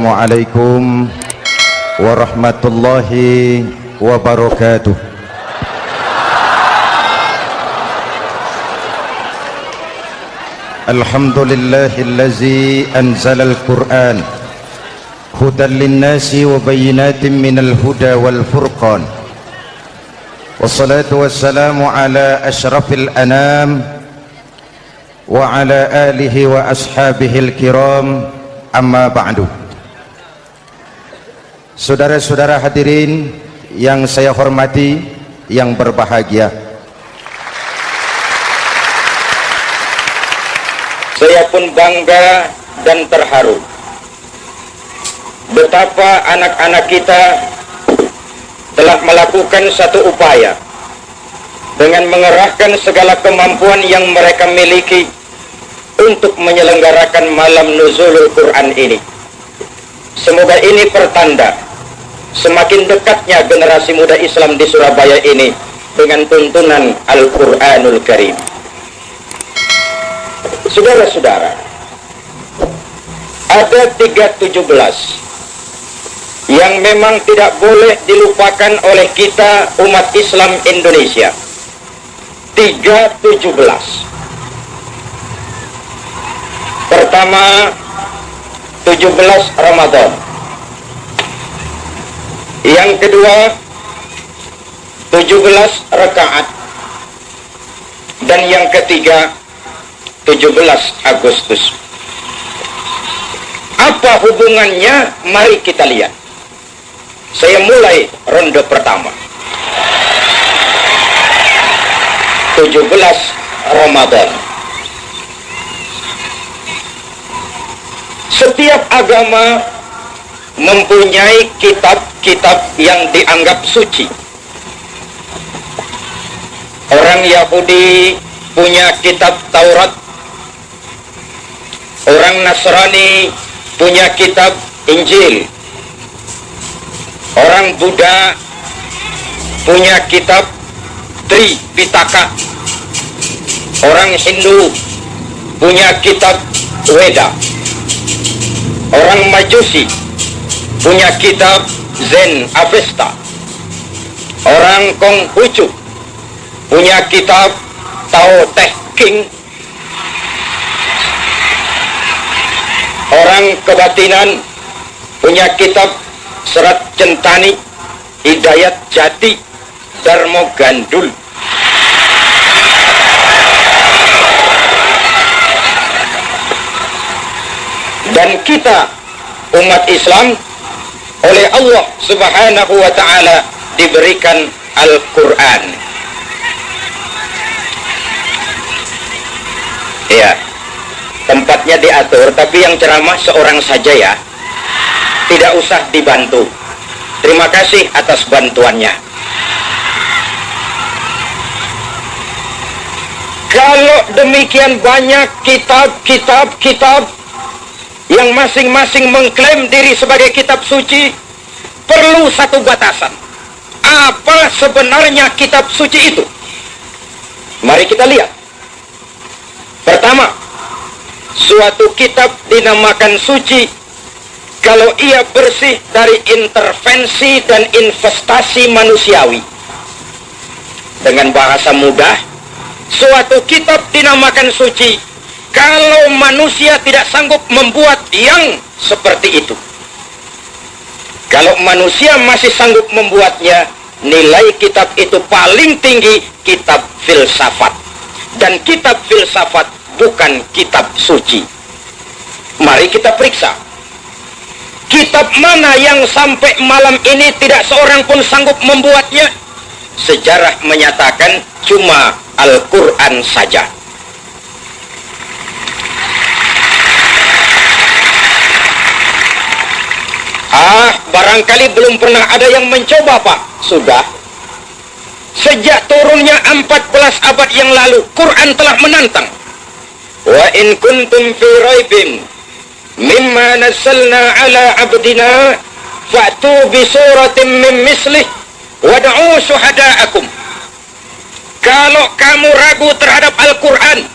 Assalamualaikum warahmatullahi wabarakatuh. Alhamdulillahillazi anzala al-Qur'an hudan linnasi wa bayyinatin minal huda wal furqan. Wassalatu wassalamu ala asyrafil anam wa ala alihi wa ashabihil kiram, amma ba'du. Saudara-saudara hadirin yang saya hormati, yang berbahagia, saya pun bangga dan terharu betapa anak-anak kita telah melakukan satu upaya dengan mengerahkan segala kemampuan yang mereka miliki untuk menyelenggarakan malam nuzulul Quran ini. Semoga ini pertanda semakin dekatnya generasi muda Islam di Surabaya ini dengan tuntunan Al-Quranul Karim. Saudara-saudara, ada 317 yang memang tidak boleh dilupakan oleh kita umat Islam Indonesia. 317. Pertama, 17 Ramadan. Yang kedua, 17 rakaat. Dan yang ketiga, 17 Agustus. Apa hubungannya? Mari kita lihat. Saya mulai ronde pertama. 17 Ramadan. Setiap agama mempunyai kitab-kitab yang dianggap suci. Orang Yahudi punya kitab Taurat, orang Nasrani punya kitab Injil, orang Buddha punya kitab Tripitaka, orang Hindu punya kitab Weda, orang Majusi punya kitab Zen Avesta, orang Konghucu punya kitab Tao Te King, orang kebatinan punya kitab Serat Centani, Hidayat Jati, Darmo Gandul. Dan kita umat Islam oleh Allah Subhanahu wa ta'ala diberikan Al-Quran. Ya, tempatnya diatur, tapi yang ceramah seorang saja ya, tidak usah dibantu. Terima kasih atas bantuannya. Kalau demikian banyak kitab yang masing-masing mengklaim diri sebagai kitab suci, perlu satu batasan. Apa sebenarnya kitab suci itu? Mari kita lihat. Pertama, suatu kitab dinamakan suci kalau ia bersih dari intervensi dan investasi manusiawi. Dengan bahasa mudah, suatu kitab dinamakan suci kalau manusia tidak sanggup membuat yang seperti itu. Kalau manusia masih sanggup membuatnya, nilai kitab itu paling tinggi kitab filsafat. Dan kitab filsafat bukan kitab suci. Mari kita periksa. Kitab mana yang sampai malam ini tidak seorang pun sanggup membuatnya? Sejarah menyatakan cuma Al-Quran saja. Barangkali belum pernah ada yang mencoba, Pak. Sudah. Sejak turunnya 14 abad yang lalu, Quran telah menantang. Wa in kuntum fi raibin mimma nazzalna ala abdina fa'tu bi suratin min mislih wad'u syuhada'akum. Kalau kamu ragu terhadap Al-Quran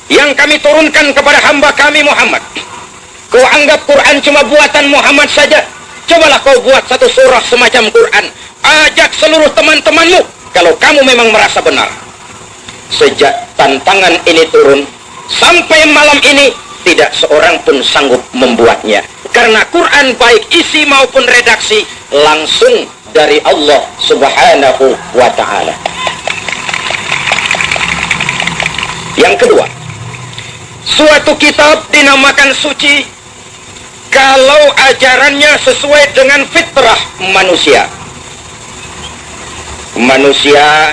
yang kami turunkan kepada hamba kami Muhammad, Kau anggap Quran cuma buatan Muhammad saja? Cobalah kau buat satu surah semacam Quran. Ajak seluruh teman-temanmu kalau kamu memang merasa benar. Sejak tantangan ini turun, sampai malam ini tidak seorang pun sanggup membuatnya. Karena Quran baik isi maupun redaksi langsung dari Allah Subhanahu wa ta'ala. Yang kedua, suatu kitab dinamakan suci kalau ajarannya sesuai dengan fitrah manusia. Manusia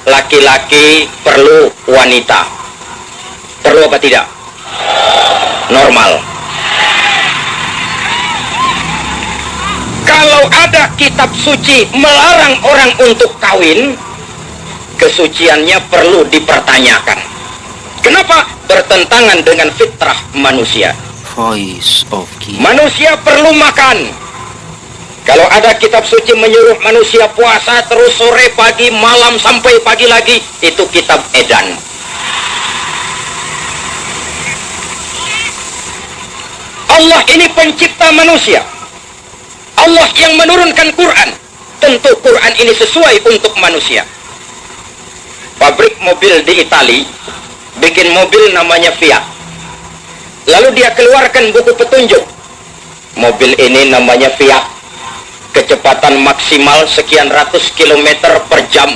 laki-laki perlu wanita. Perlu apa tidak? Normal. Kalau ada kitab suci melarang orang untuk kawin, kesuciannya perlu dipertanyakan. Kenapa? Bertentangan dengan fitrah manusia. Voice of King. Manusia perlu makan. Kalau ada kitab suci menyuruh manusia puasa terus sore, pagi, malam sampai pagi lagi, itu kitab edan. Allah ini pencipta manusia. Allah yang menurunkan Quran. Tentu Quran ini sesuai untuk manusia. Pabrik mobil di Itali bikin mobil namanya Fiat. Lalu dia keluarkan buku petunjuk. Mobil ini namanya Fiat. Kecepatan maksimal sekian ratus kilometer per jam.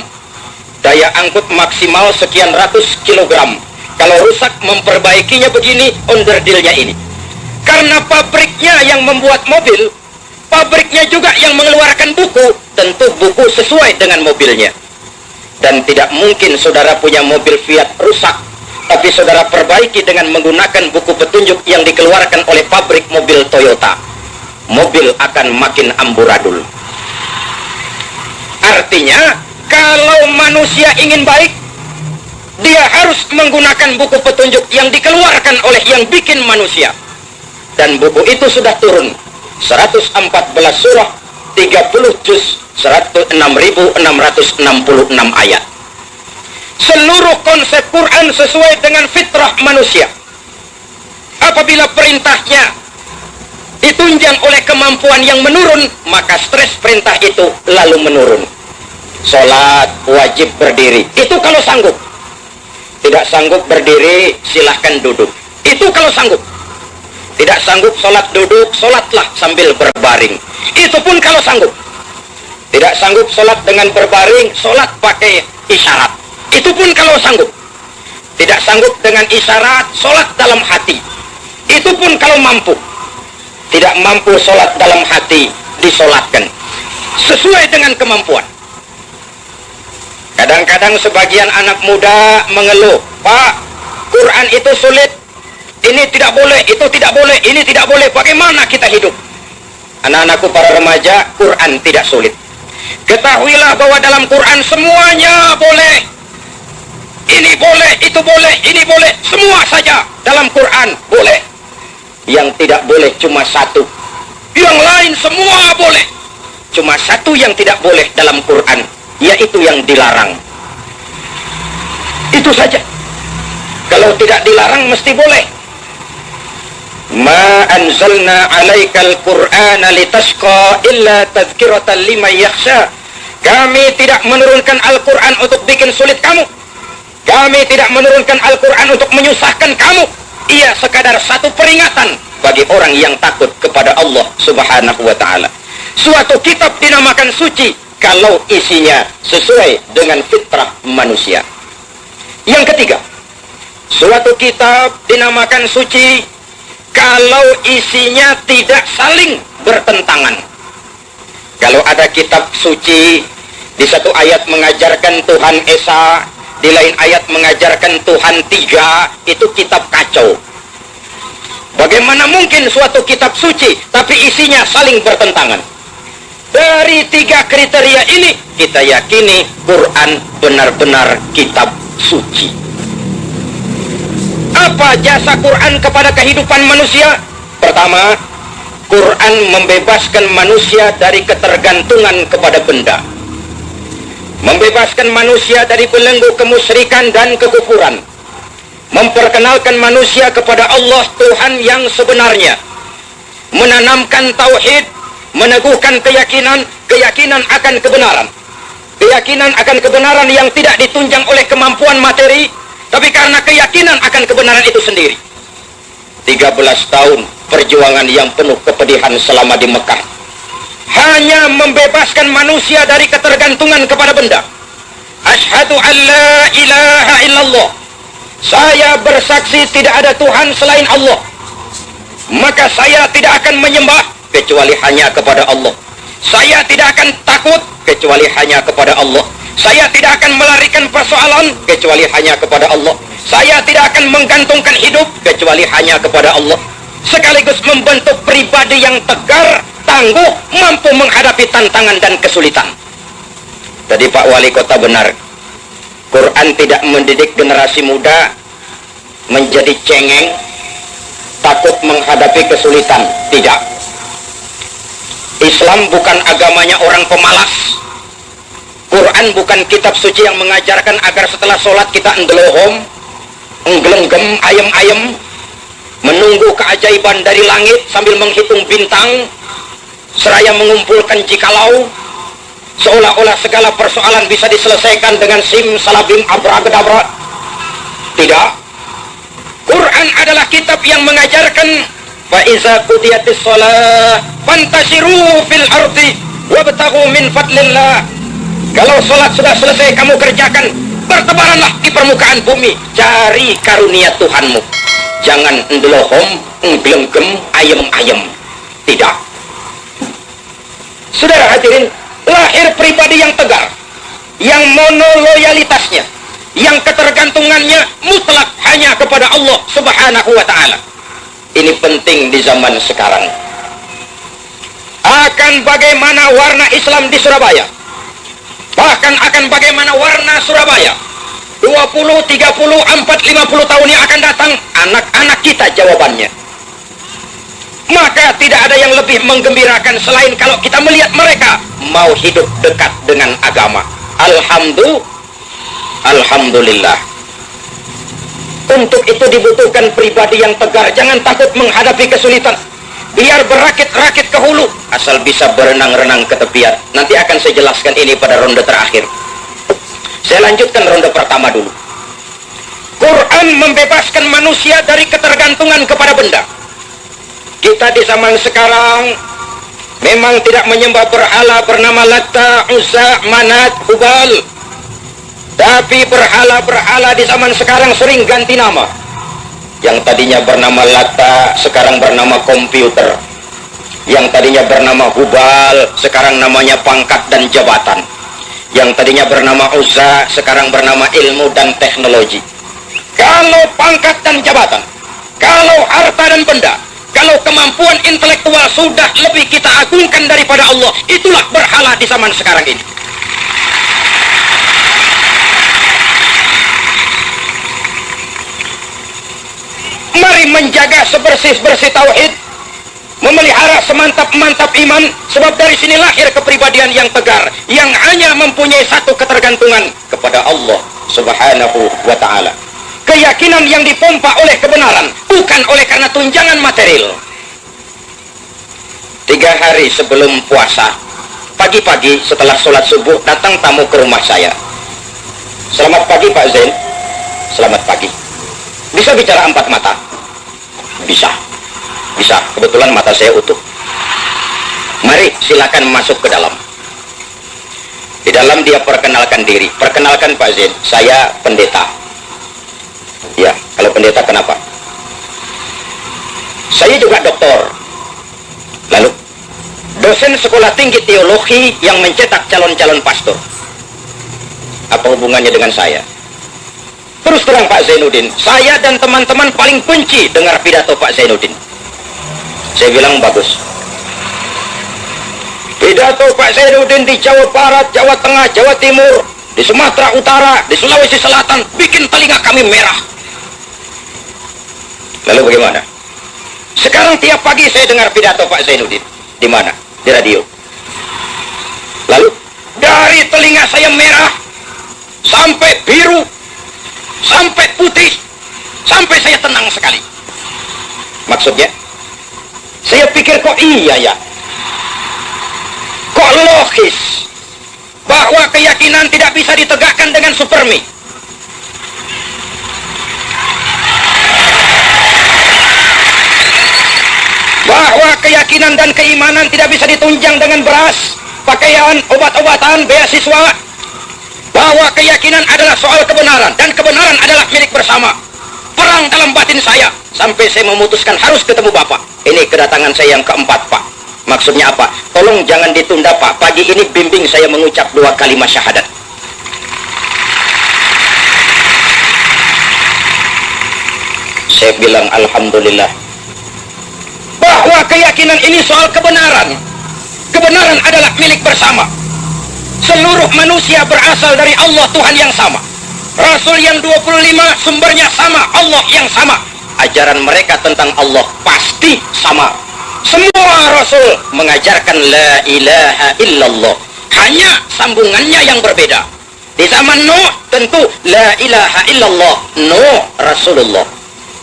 Daya angkut maksimal sekian ratus kilogram. Kalau rusak memperbaikinya begini, onderdilnya ini. Karena pabriknya yang membuat mobil, pabriknya juga yang mengeluarkan buku, tentu buku sesuai dengan mobilnya. Dan tidak mungkin saudara punya mobil Fiat rusak, tapi saudara perbaiki dengan menggunakan buku petunjuk yang dikeluarkan oleh pabrik mobil Toyota. Mobil akan makin amburadul. Artinya, kalau manusia ingin baik, dia harus menggunakan buku petunjuk yang dikeluarkan oleh yang bikin manusia. Dan buku itu sudah turun 114 surah, 30 juz, 106.666 ayat. Seluruh konsep Quran sesuai dengan fitrah manusia. Apabila perintahnya ditunjang oleh kemampuan yang menurun, maka stres perintah itu lalu menurun. Sholat wajib berdiri, itu kalau sanggup. Tidak sanggup berdiri, silahkan duduk, itu kalau sanggup. Tidak sanggup sholat duduk, sholatlah sambil berbaring, itu pun kalau sanggup. Tidak sanggup sholat dengan berbaring, sholat pakai isyarat, itu pun kalau sanggup. Tidak sanggup dengan isyarat, sholat dalam hati, itu pun kalau mampu. Tidak mampu sholat dalam hati, disolatkan sesuai dengan kemampuan. Kadang-kadang sebagian anak muda mengeluh, Pak, Quran itu sulit, ini tidak boleh, itu tidak boleh, ini tidak boleh, bagaimana kita hidup? Anak-anakku para remaja, Quran tidak sulit. Ketahuilah bahwa dalam Quran semuanya boleh. Ini boleh, itu boleh, ini boleh, semua saja dalam Quran boleh. Yang tidak boleh cuma satu, yang lain semua boleh. Cuma satu yang tidak boleh dalam Quran, yaitu yang dilarang. Itu saja. Kalau tidak dilarang mesti boleh. Ma anzalna 'alaikal Qur'ana litashqa illa tadhkiratan liman yakhsha. Kami tidak menurunkan Al-Qur'an untuk bikin sulit kamu. Kami tidak menurunkan Al-Qur'an untuk menyusahkan kamu. Ia sekadar satu peringatan bagi orang yang takut kepada Allah Subhanahu wa ta'ala. Suatu kitab dinamakan suci kalau isinya sesuai dengan fitrah manusia. Yang ketiga, suatu kitab dinamakan suci kalau isinya tidak saling bertentangan. Kalau ada kitab suci, di satu ayat mengajarkan Tuhan Esa, di lain ayat mengajarkan Tuhan Tiga, itu kitab kacau. Bagaimana mungkin suatu kitab suci tapi isinya saling bertentangan? Dari tiga kriteria ini kita yakini Quran benar-benar kitab suci. Apa jasa Quran kepada kehidupan manusia? Pertama, Quran membebaskan manusia dari ketergantungan kepada benda. Membebaskan manusia dari belenggu kemusyrikan dan kekufuran. Memperkenalkan manusia kepada Allah Tuhan yang sebenarnya. menanamkan tauhid, meneguhkan keyakinan akan kebenaran. Keyakinan akan kebenaran yang tidak ditunjang oleh kemampuan materi, tapi karena keyakinan akan kebenaran itu sendiri. 13 tahun perjuangan yang penuh kepedihan selama di Mekah, hanya membebaskan manusia dari ketergantungan kepada benda. Asyhadu an la ilaha illallah, saya bersaksi tidak ada Tuhan selain Allah, maka saya tidak akan menyembah kecuali hanya kepada Allah. Saya tidak akan takut kecuali hanya kepada Allah. Saya tidak akan melarikan persoalan kecuali hanya kepada Allah. Saya tidak akan menggantungkan hidup kecuali hanya kepada Allah. Sekaligus membentuk pribadi yang tegar, tangguh, mampu menghadapi tantangan dan kesulitan. Tadi Pak Wali Kota benar, Quran tidak mendidik generasi muda menjadi cengeng, takut menghadapi kesulitan. Tidak. Islam bukan agamanya orang pemalas. Quran bukan kitab suci yang mengajarkan agar setelah sholat kita endelohom, enggelenggem, ayem-ayem, menunggu keajaiban dari langit sambil menghitung bintang, seraya mengumpulkan jikalau, seolah-olah segala persoalan bisa diselesaikan dengan sim, salabim, abrakadabra. Tidak. Quran adalah kitab yang mengajarkan فَإِذَا قُضِيَتِ الصَّلَاةُ فَانْتَشِرُوا فِي الْأَرْضِ وَابْتَغُوا مِنْ فَضْلِ اللَّهِ. Kalau sholat sudah selesai, kamu kerjakan, bertebaranlah di permukaan bumi, cari karunia Tuhanmu. Jangan endelohom, enggelenggem, ayem-ayem. Tidak. Saudara hadirin, lahir pribadi yang tegar, yang monoloyalitasnya, yang ketergantungannya mutlak hanya kepada Allah Subhanahu wa ta'ala. Ini penting di zaman sekarang. Akan bagaimana warna Islam di Surabaya, bahkan akan bagaimana warna Surabaya 20, 30, 40, 50 tahun yang akan datang, anak-anak kita jawabannya. Maka tidak ada yang lebih menggembirakan selain kalau kita melihat mereka mau hidup dekat dengan agama. Alhamdulillah. Untuk itu dibutuhkan pribadi yang tegar. Jangan takut menghadapi kesulitan. Biar berakit-rakit ke hulu, asal bisa berenang-renang ke tepian. Nanti akan saya jelaskan ini pada ronde terakhir. Saya lanjutkan ronde pertama dulu. Quran membebaskan manusia dari ketergantungan kepada benda. Kita di zaman sekarang memang tidak menyembah berhala bernama Latta, Uzza, Manat, Hubal. Tapi berhala-berhala di zaman sekarang sering ganti nama. Yang tadinya bernama Latta, sekarang bernama komputer. Yang tadinya bernama Hubal, sekarang namanya pangkat dan jabatan. Yang tadinya bernama Uzza, sekarang bernama ilmu dan teknologi. Kalau pangkat dan jabatan, kalau harta dan benda, kalau kemampuan intelektual sudah lebih kita agungkan daripada Allah, itulah berhala di zaman sekarang ini. Mari menjaga sebersih-bersih tauhid, memelihara semantap-mantap iman, sebab dari sini lahir kepribadian yang tegar, yang hanya mempunyai satu ketergantungan kepada Allah Subhanahu wa ta'ala. Keyakinan yang dipompa oleh kebenaran, bukan oleh karena tunjangan material. 3 hari sebelum puasa, pagi-pagi setelah sholat subuh, datang tamu ke rumah saya. Selamat pagi Pak Zain. Selamat pagi. Bisa bicara 4 mata? Bisa. Kebetulan mata saya utuh. Mari silakan masuk ke dalam. Di dalam dia perkenalkan diri. Perkenalkan Pak Zain, saya pendeta. Ya, kalau pendeta kenapa? Saya juga doktor. Lalu, dosen sekolah tinggi teologi yang mencetak calon-calon pastor. Apa hubungannya dengan saya? Terus terang Pak Zainuddin, saya dan teman-teman paling benci dengar pidato Pak Zainuddin. Saya bilang bagus. Pidato Pak Zainuddin di Jawa Barat, Jawa Tengah, Jawa Timur, di Sumatera Utara, di Sulawesi Selatan, bikin telinga kami merah. Lalu bagaimana? Sekarang tiap pagi saya dengar pidato Pak Zainuddin. Di mana? Di radio. Lalu dari telinga saya merah sampai biru, sampai putih, sampai saya tenang sekali. Maksudnya, Saya pikir kok iya ya, kok logis bahwa keyakinan tidak bisa ditegakkan dengan supermi. Bahwa keyakinan dan keimanan tidak bisa ditunjang dengan beras, pakaian, obat-obatan, beasiswa. Bahwa keyakinan adalah soal kebenaran, dan kebenaran adalah milik bersama. Perang dalam batin saya, sampai saya memutuskan harus ketemu Bapak. Ini kedatangan saya yang keempat, Pak. Maksudnya apa? Tolong jangan ditunda, Pak. Pagi ini bimbing saya mengucap 2 kalimat syahadat. Saya bilang alhamdulillah. Bahwa keyakinan ini soal kebenaran. Kebenaran adalah milik bersama. Seluruh manusia berasal dari Allah Tuhan yang sama. Rasul yang 25 sumbernya sama, Allah yang sama. Ajaran mereka tentang Allah pasti sama. Semua Rasul mengajarkan la ilaha illallah. Hanya sambungannya yang berbeda. Di zaman Nuh tentu la ilaha illallah, Nuh Rasulullah.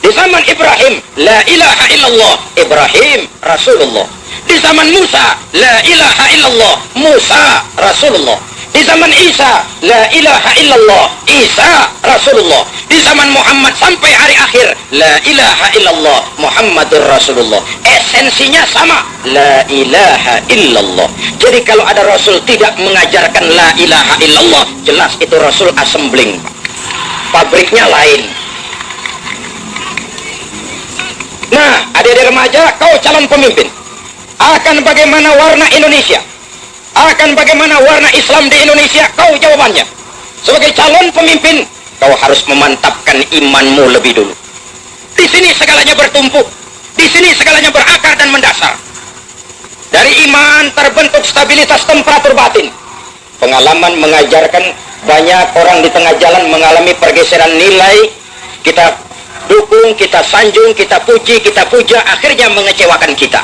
Di zaman Ibrahim, la ilaha illallah, Ibrahim Rasulullah. Di zaman Musa, la ilaha illallah, Musa Rasulullah. Di zaman Isa, la ilaha illallah, Isa Rasulullah. Di zaman Muhammad sampai hari akhir, la ilaha illallah, Muhammadur Rasulullah. Esensinya sama, la ilaha illallah. Jadi kalau ada Rasul tidak mengajarkan la ilaha illallah, jelas itu Rasul assembling. Pabriknya lain. Nah, adik-adik remaja, kau calon pemimpin. Akan bagaimana warna Indonesia? Akan bagaimana warna Islam di Indonesia? Kau jawabannya. Sebagai calon pemimpin, kau harus memantapkan imanmu lebih dulu. Di sini segalanya bertumpuk. Di sini segalanya berakar dan mendasar. Dari iman terbentuk stabilitas temperatur batin. Pengalaman mengajarkan banyak orang di tengah jalan mengalami pergeseran nilai. Kita dukung, kita sanjung, kita puji, kita puja, akhirnya mengecewakan kita.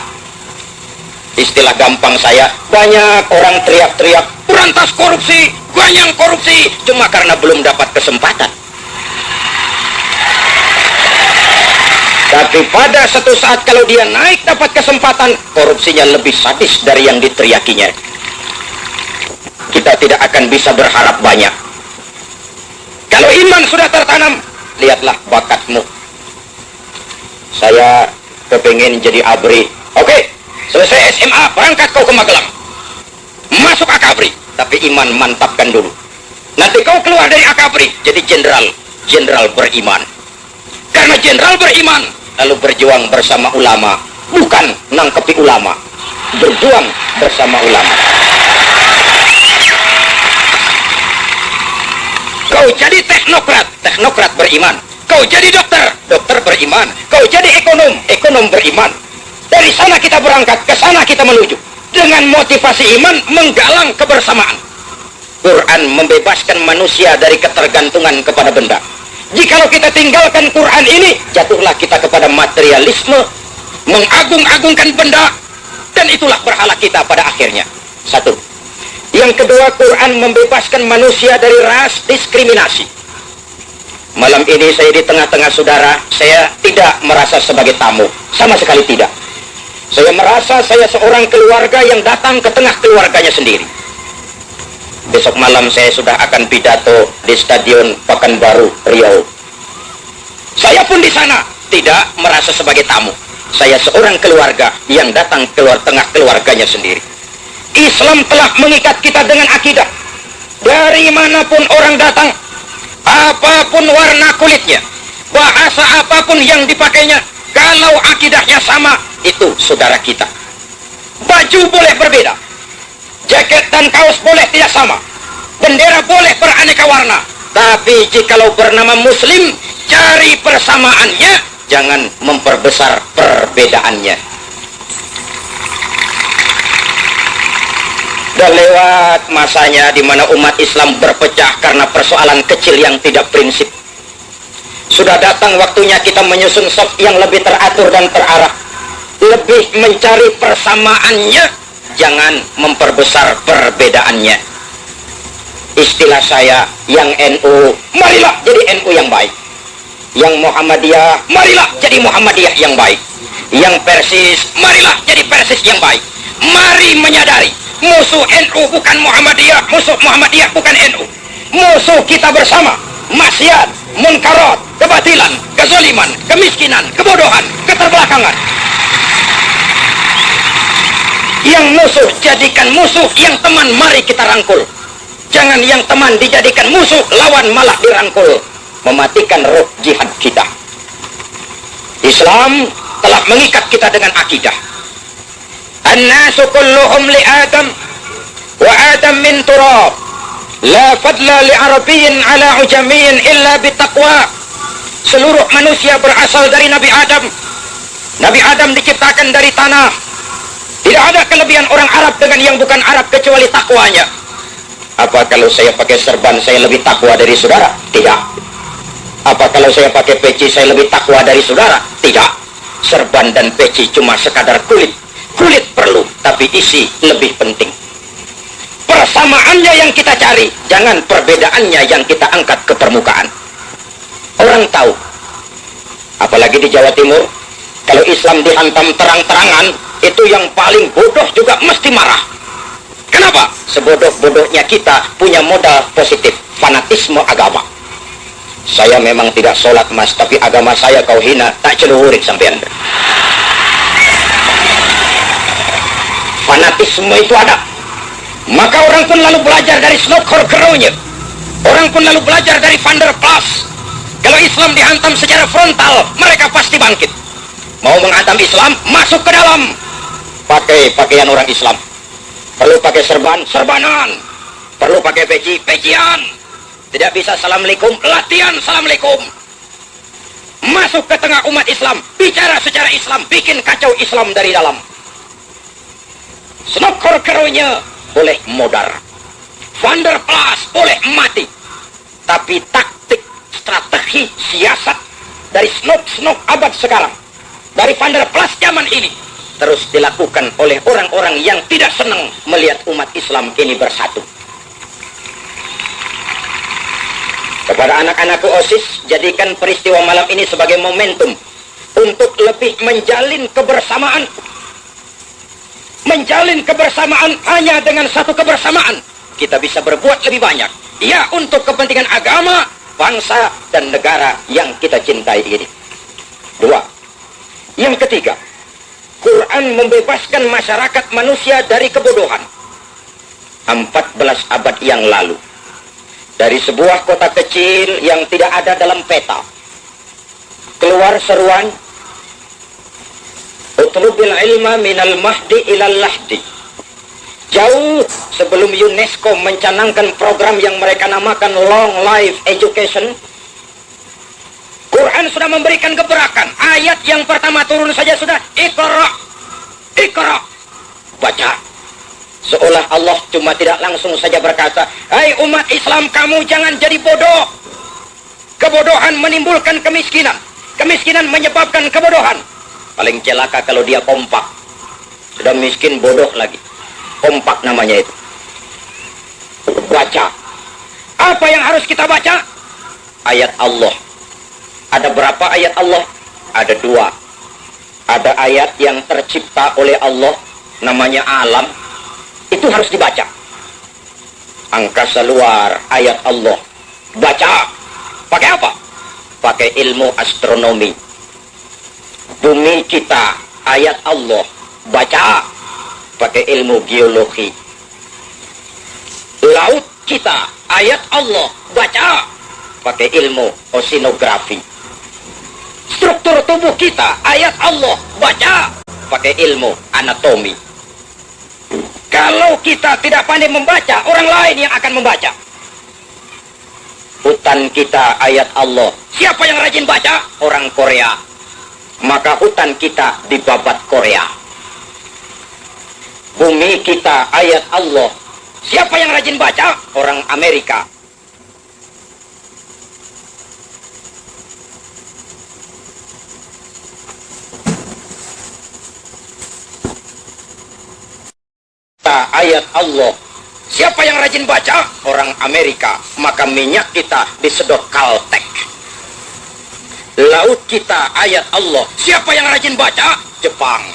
Istilah gampang saya, banyak orang teriak-teriak, berantas korupsi, ganyang korupsi, cuma karena belum dapat kesempatan. Tapi pada satu saat kalau dia naik dapat kesempatan, korupsinya lebih sadis dari yang diteriakinya. Kita tidak akan bisa berharap banyak. Kalau iman sudah tertanam, lihatlah bakatmu. Saya kepingin jadi ABRI. Oke, selesai SMA, berangkat kau ke Magelang. Masuk AKABRI, tapi iman mantapkan dulu. Nanti kau keluar dari AKABRI, jadi jenderal beriman. Karena jenderal beriman, lalu berjuang bersama ulama. Bukan nangkepi ulama, berjuang bersama ulama. Kau jadi teknokrat beriman. Kau jadi dokter beriman. Kau jadi ekonom beriman. Dari sana kita berangkat, ke sana kita menuju. Dengan motivasi iman, menggalang kebersamaan. Quran membebaskan manusia dari ketergantungan kepada benda. Jikalau kita tinggalkan Quran ini, jatuhlah kita kepada materialisme, mengagung-agungkan benda, dan itulah berhala kita pada akhirnya. Satu. Yang kedua, Quran membebaskan manusia dari ras diskriminasi. Malam ini saya di tengah-tengah saudara, saya tidak merasa sebagai tamu, sama sekali tidak. Saya merasa saya seorang keluarga yang datang ke tengah keluarganya sendiri. Besok malam saya sudah akan pidato di Stadion Pekanbaru, Riau. Saya pun di sana tidak merasa sebagai tamu. Saya seorang keluarga yang datang keluar tengah keluarganya sendiri. Islam telah mengikat kita dengan akidah. Dari manapun orang datang, apapun warna kulitnya, bahasa apapun yang dipakainya, kalau akidahnya sama, itu saudara kita. Baju boleh berbeda, jaket dan kaos boleh tidak sama, bendera boleh beraneka warna, tapi jikalau bernama Muslim, cari persamaannya, jangan memperbesar perbedaannya. Sudah lewat masanya di mana umat Islam berpecah karena persoalan kecil yang tidak prinsip. Sudah datang waktunya kita menyusun saf yang lebih teratur dan terarah. Lebih mencari persamaannya, jangan memperbesar perbedaannya. Istilah saya, yang NU, marilah jadi NU yang baik. Yang Muhammadiyah, marilah jadi Muhammadiyah yang baik. Yang Persis, marilah jadi Persis yang baik. Mari menyadari, musuh NU bukan Muhammadiyah, musuh Muhammadiyah bukan NU. Musuh kita bersama, maksiat, munkarat, kebatilan, kezaliman, kemiskinan, kebodohan, keterbelakangan. Yang musuh jadikan musuh, yang teman mari kita rangkul. Jangan yang teman dijadikan musuh, lawan malah dirangkul, mematikan roh jihad kita. Islam telah mengikat kita dengan akidah. An-nasu kulluhum li Adam wa Adam min turab. La fadla li Arabiyyin ala ujamiyyin illa bitaqwa. Seluruh manusia berasal dari Nabi Adam. Nabi Adam diciptakan dari tanah. Tidak ada kelebihan orang Arab dengan yang bukan Arab kecuali takwanya. Apa kalau saya pakai serban saya lebih takwa dari saudara? Tidak. Apa kalau saya pakai peci saya lebih takwa dari saudara? Tidak. Serban dan peci cuma sekadar kulit. Kulit perlu, tapi isi lebih penting. Persamaannya yang kita cari, jangan perbedaannya yang kita angkat ke permukaan. Orang tahu, apalagi di Jawa Timur, kalau Islam dihantam terang-terangan, itu yang paling bodoh juga mesti marah. Kenapa? Sebodoh-bodohnya kita punya modal positif, fanatisme agama. Saya memang tidak sholat mas, tapi agama saya kau hina, tak celuhurin sampean. Fanatisme itu ada. Maka orang pun lalu belajar dari Snokor-Kerounya. Orang pun lalu belajar dari Van der Plas. Kalau Islam dihantam secara frontal, mereka pasti bangkit. Mau menghantam Islam, masuk ke dalam. Pakai pakaian orang Islam. Perlu pakai serban, serbanan. Perlu pakai peci, pecian. Tidak bisa assalamualaikum, latihan assalamualaikum. Masuk ke tengah umat Islam, bicara secara Islam, bikin kacau Islam dari dalam. Snokor-Kerounya boleh modar, Van der Plas boleh mati, tapi taktik, strategi, siasat dari Snok abad sekarang, dari Van der Plas zaman ini, terus dilakukan oleh orang-orang yang tidak senang melihat umat Islam ini bersatu. Kepada anak-anakku OSIS, jadikan peristiwa malam ini sebagai momentum untuk lebih menjalin kebersamaan. Menjalin kebersamaan hanya dengan satu kebersamaan. Kita bisa berbuat lebih banyak. Ya, untuk kepentingan agama, bangsa, dan negara yang kita cintai ini. 2. Yang ketiga, Quran membebaskan masyarakat manusia dari kebodohan. 14 abad yang lalu. Dari sebuah kota kecil yang tidak ada dalam peta, keluar seruan, utlubil ilma minal mahdi ilal lahdi. Jauh sebelum UNESCO mencanangkan program yang mereka namakan Long Life Education, Quran sudah memberikan gebrakan. Ayat yang pertama turun saja sudah Iqra, Iqra, baca. Seolah Allah cuma tidak langsung saja berkata, hai umat Islam, kamu jangan jadi bodoh. Kebodohan menimbulkan kemiskinan. Kemiskinan menyebabkan kebodohan. Paling celaka kalau dia kompak. Sudah miskin, bodoh lagi. Kompak namanya itu. Baca. Apa yang harus kita baca? Ayat Allah. Ada berapa ayat Allah? Ada 2. Ada ayat yang tercipta oleh Allah, namanya alam. Itu harus dibaca. Angkasa luar, ayat Allah. Baca. Pakai apa? Pakai ilmu astronomi. Bumi kita, ayat Allah. Baca. Pakai ilmu geologi. Laut kita, ayat Allah. Baca. Pakai ilmu oceanografi. Struktur tubuh kita, ayat Allah. Baca. Pakai ilmu anatomi. Kalau kita tidak pandai membaca, orang lain yang akan membaca. Hutan kita, ayat Allah. Siapa yang rajin baca? Orang Korea. Maka hutan kita dibabat Korea. Bumi kita, ayat Allah. Siapa yang rajin baca? Orang Amerika. Ayat Allah. Siapa yang rajin baca? Orang Amerika. Maka minyak kita disedot Caltech. Laut kita ayat Allah. Siapa yang rajin baca? Jepang.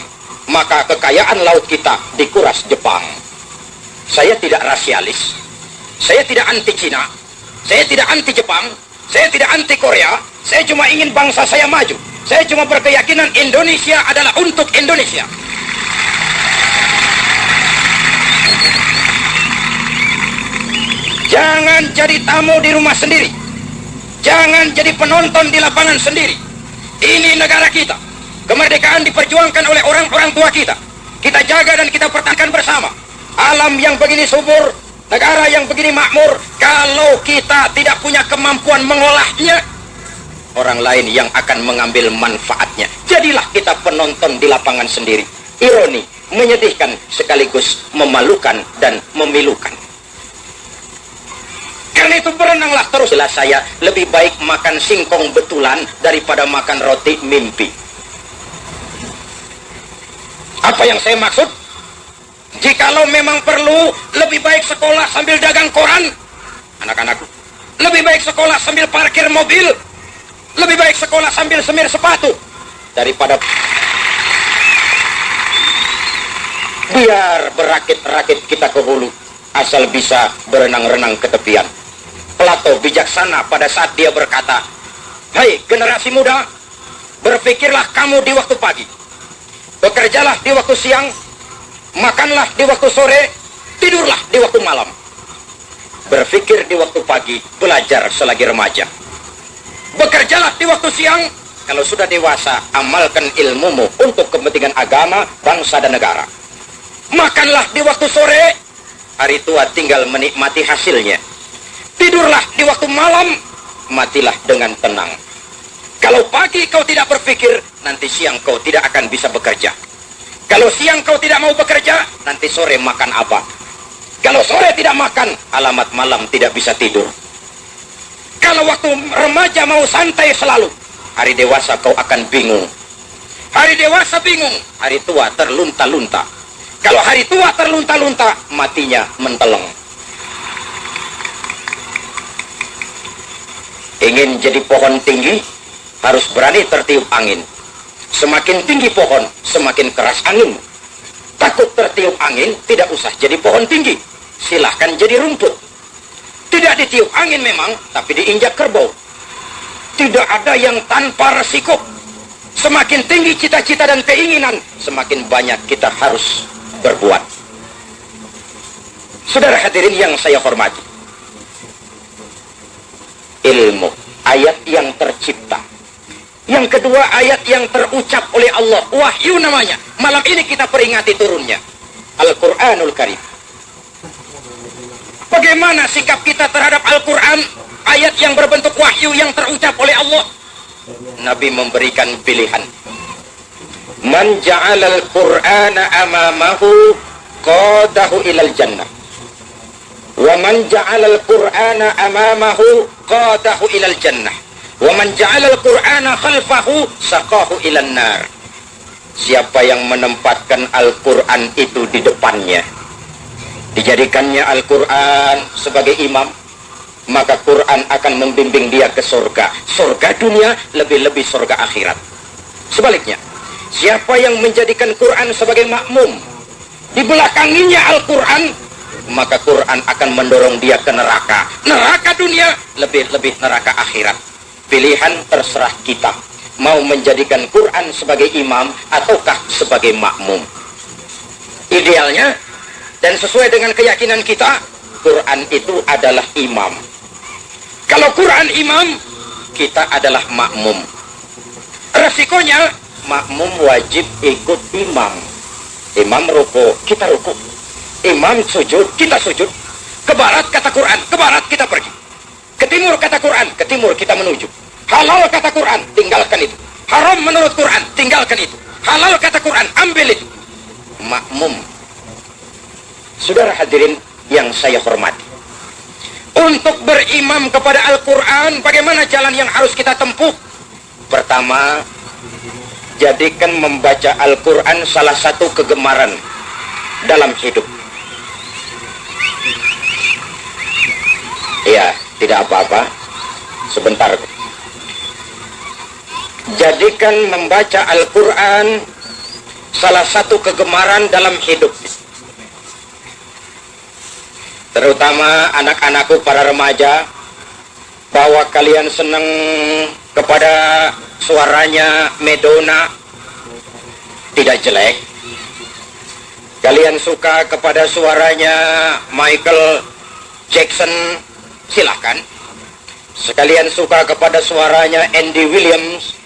Maka kekayaan laut kita dikuras Jepang. Saya tidak rasialis. Saya tidak anti Cina. Saya tidak anti Jepang. Saya tidak anti Korea. Saya cuma ingin bangsa saya maju. Saya cuma berkeyakinan Indonesia adalah untuk Indonesia. Jangan jadi tamu di rumah sendiri. Jangan jadi penonton di lapangan sendiri. Ini negara kita. Kemerdekaan diperjuangkan oleh orang-orang tua kita. Kita jaga dan kita pertahankan bersama. Alam yang begini subur, negara yang begini makmur, kalau kita tidak punya kemampuan mengolahnya, orang lain yang akan mengambil manfaatnya. Jadilah kita penonton di lapangan sendiri. Ironi, menyedihkan sekaligus memalukan dan memilukan. Karena itu berenanglah terus. Jelas saya lebih baik makan singkong betulan daripada makan roti mimpi. Apa yang saya maksud? Jikalau memang perlu, lebih baik sekolah sambil dagang koran, anak-anakku. Lebih baik sekolah sambil parkir mobil. Lebih baik sekolah sambil semir sepatu daripada biar berakit-rakit kita ke hulu, asal bisa berenang-renang ke tepian. Plato bijaksana pada saat dia berkata, "Hai generasi muda, berpikirlah kamu di waktu pagi, bekerjalah di waktu siang, makanlah di waktu sore, tidurlah di waktu malam. Berpikir di waktu pagi, belajar selagi remaja. Bekerjalah di waktu siang, kalau sudah dewasa, amalkan ilmumu untuk kepentingan agama, bangsa, dan negara. Makanlah di waktu sore, hari tua tinggal menikmati hasilnya. Tidurlah di waktu malam, matilah dengan tenang. Kalau pagi kau tidak berpikir, nanti siang kau tidak akan bisa bekerja. Kalau siang kau tidak mau bekerja, nanti sore makan apa? Kalau sore tidak makan, alamat malam tidak bisa tidur. Kalau waktu remaja mau santai selalu, hari dewasa kau akan bingung. Hari dewasa bingung, hari tua terlunta-lunta. Kalau hari tua terlunta-lunta, matinya menteleng. Ingin jadi pohon tinggi, harus berani tertiup angin. Semakin tinggi pohon, semakin keras angin. Takut tertiup angin, tidak usah jadi pohon tinggi. Silahkan jadi rumput. Tidak ditiup angin memang, tapi diinjak kerbau. Tidak ada yang tanpa resiko. Semakin tinggi cita-cita dan keinginan, semakin banyak kita harus berbuat. Saudara hadirin yang saya hormati, ilmu, ayat yang tercipta. Yang kedua, ayat yang terucap oleh Allah, wahyu namanya. Malam ini kita peringati turunnya Al-Quranul Karim. Bagaimana sikap kita terhadap Al-Quran, ayat yang berbentuk wahyu yang terucap oleh Allah? Nabi memberikan pilihan. Man ja'alal Qur'ana amamahu qadahu ilal jannah. Wa man ja'alal Qur'ana amamahu qadahu ilal jannah. Wa man ja'alal Qur'ana khalfahu saqahu ilan nar. Siapa yang menempatkan Al-Quran itu di depannya, dijadikannya Al-Quran sebagai imam, maka Quran akan membimbing dia ke surga. Surga dunia, lebih-lebih surga akhirat. Sebaliknya, siapa yang menjadikan Quran sebagai makmum, dibelakanginya Al-Quran, maka Quran akan mendorong dia ke neraka. Neraka dunia, lebih-lebih neraka akhirat. Pilihan terserah kita. Mau menjadikan Quran sebagai imam ataukah sebagai makmum. Idealnya, dan sesuai dengan keyakinan kita, Quran itu adalah imam. Kalau Quran imam, kita adalah makmum. Resikonya, makmum wajib ikut imam. Imam ruku, kita ruku. Imam sujud, kita sujud. Ke barat kata Quran, ke barat kita pergi. Ke timur kata Quran, ke timur kita menuju. Halal kata Quran, tinggalkan itu. Haram menurut Quran, tinggalkan itu. Halal kata Quran, ambil itu. Makmum. Saudara hadirin yang saya hormati, untuk berimam kepada Al-Quran, bagaimana jalan yang harus kita tempuh? Pertama, jadikan membaca Al-Quran salah satu kegemaran dalam hidup. Ya, tidak apa-apa. Sebentar. jadikan membaca Al-Quran salah satu kegemaran dalam hidup. Terutama anak-anakku para remaja, bahwa kalian senang kepada suaranya Madonna, tidak jelek. Kalian suka kepada suaranya Michael Jackson, silahkan. Sekalian suka kepada suaranya Andy Williams,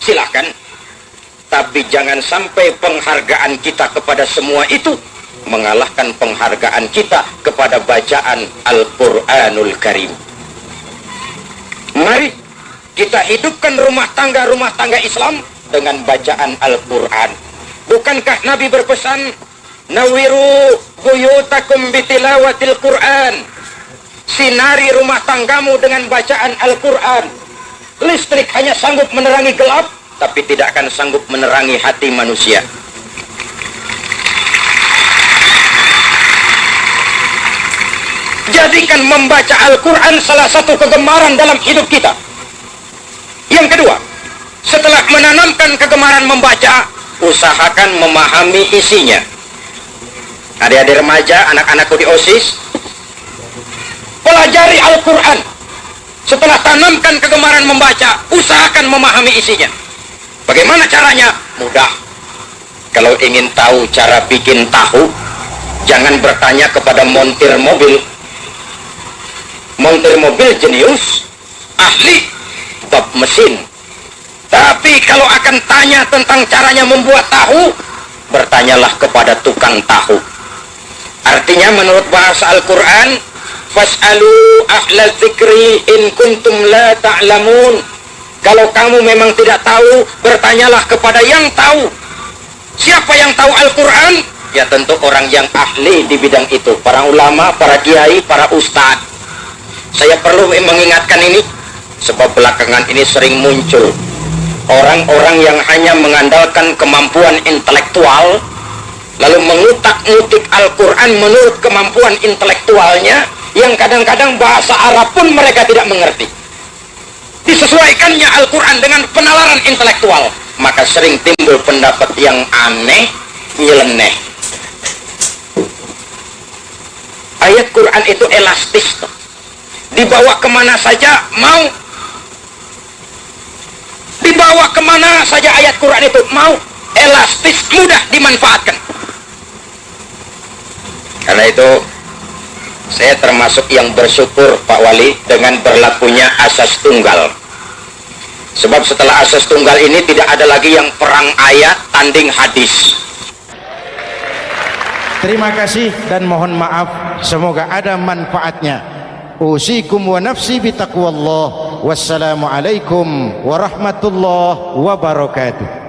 silahkan. Tapi jangan sampai penghargaan kita kepada semua itu mengalahkan penghargaan kita kepada bacaan Al-Quranul Karim. Mari kita hidupkan rumah tangga Islam dengan bacaan Al-Quran. Bukankah Nabi berpesan, nawiru buyutakum bitilawatil Quran, sinari rumah tanggamu dengan bacaan Al-Quran. Listrik hanya sanggup menerangi gelap, tapi tidak akan sanggup menerangi hati manusia. Jadikan membaca Al-Quran salah satu kegemaran dalam hidup kita. Yang kedua, setelah menanamkan kegemaran membaca, usahakan memahami isinya. Adik-adik remaja, anak-anakku di OSIS, pelajari Al-Quran. Setelah tanamkan kegemaran membaca, usahakan memahami isinya. Bagaimana caranya? Mudah. Kalau ingin tahu cara bikin tahu, jangan bertanya kepada montir mobil. Montir mobil jenius, ahli bab mesin. Tapi kalau akan tanya tentang caranya membuat tahu, bertanyalah kepada tukang tahu. Artinya menurut bahasa Al-Quran, fas'alu ahla dzikri in kuntum la ta'lamun. Kalau kamu memang tidak tahu, bertanyalah kepada yang tahu. Siapa yang tahu Al-Quran? Ya tentu orang yang ahli di bidang itu. Para ulama, para kiai, para ustadz. Saya perlu mengingatkan ini, sebab belakangan ini sering muncul orang-orang yang hanya mengandalkan kemampuan intelektual, lalu mengutak-ngutik Al-Quran menurut kemampuan intelektualnya, yang kadang-kadang bahasa Arab pun mereka tidak mengerti. Disesuaikannya Al-Quran dengan penalaran intelektual, maka sering timbul pendapat yang aneh, nyeleneh. Ayat Quran itu elastis, dibawa kemana saja mau. Dibawa kemana saja ayat Quran itu mau. Elastis, mudah dimanfaatkan. Karena itu saya termasuk yang bersyukur Pak Wali dengan berlakunya asas tunggal. Sebab setelah asas tunggal ini tidak ada lagi yang perang ayat tanding hadis. Terima kasih dan mohon maaf, semoga ada manfaatnya. Usikum wa nafsi bitaqwallah. Wassalamualaikum warahmatullahi wabarakatuh.